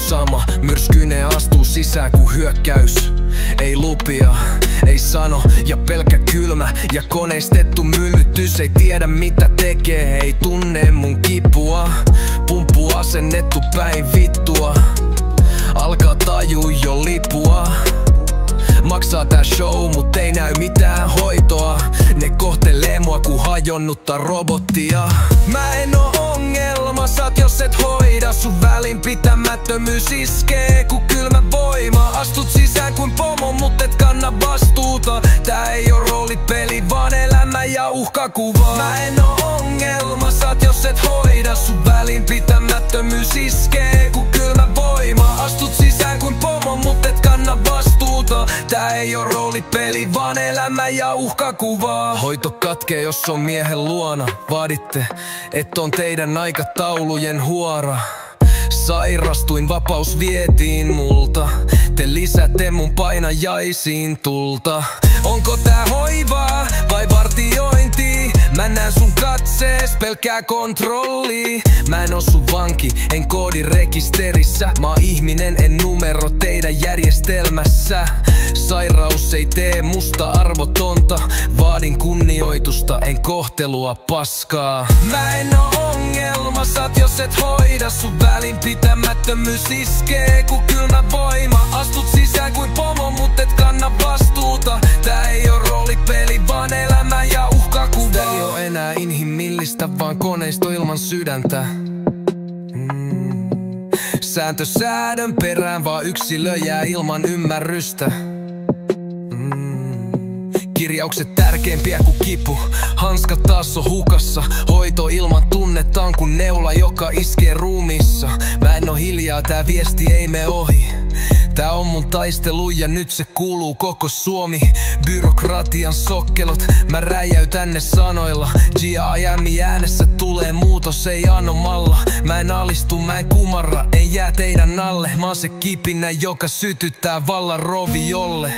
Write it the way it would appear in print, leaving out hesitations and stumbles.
sama. Myrskyinen astuu sisään kun hyökkäys. Ei lupia, ei sano ja pelkkä kylmä ja koneistettu myllytys. Ei tiedä mitä tekee, ei tunne mun kipua. Pumppu asennettu päin vittua. Alkaa tajuu jo lipua. Maksaa tää show, mut ei näy mitään hoitoa. Ne kohtelee mua ku hajonnutta robottia. Mä en oo ongelmasat jos et hoida. Sun välinpitämättömyys iskee ku kylmä voima. Astut sisään kuin pomo, mut et kanna vastuuta. Tää ei oo roolipeli, vaan elämä ja uhkakuva. Mä en oo ongelmasat jos et hoida. Sun välinpitämättömyys iskee ku kylmä voima. Astut sisään kuin pomo, mut et kanna vastuuta. Tää ei oo roolipeli, vaan elämä ja uhkakuvaa. Hoito katkee jos on miehen luona. Vaaditte, et on teidän aikataulujen huora. Sairastuin, vapaus vietiin multa. Te lisätte mun painajaisiin tulta. Onko tää hoivaa vai vartiointi? Mä näen sun katsees pelkkää kontrollia. Mä en oo sun vanki, en koodirekisterissä. Mä oon ihminen, en numero teidän järjestelmässä. Sairaus ei tee musta arvotonta. Vaadin kunnioitusta, en kohtelua paskaa. Mä en oo ongelmasat jos et hoida. Sun välinpitämättömyys iskee ku kylmä voima. Astut sisään kuin pomo, mut et kanna vastuuta. Tää ei oo roolipeli, vaan elämä ja uhkakuva. Tää ei oo enää inhimillistä, vaan koneisto ilman sydäntä. Sääntö säädön perään, vaan yksilö jää ilman ymmärrystä. Kirjaukset tärkeimpiä kuin kipu. Hanskat taas on hukassa. Hoito ilman tunnetta on kuin neula, joka iskee ruumiissa. Mä en oo hiljaa, tää viesti ei mene ohi. Tää on mun taistelu ja nyt se kuuluu koko Suomi. Byrokratian sokkelot, mä räjäytän ne sanoilla. G.I.M. äänessä tulee muutos, ei anomalla. Mä en alistu, mä en kumarra, en jää teidän alle. Mä oon se kipinä, joka sytyttää vallan roviolle.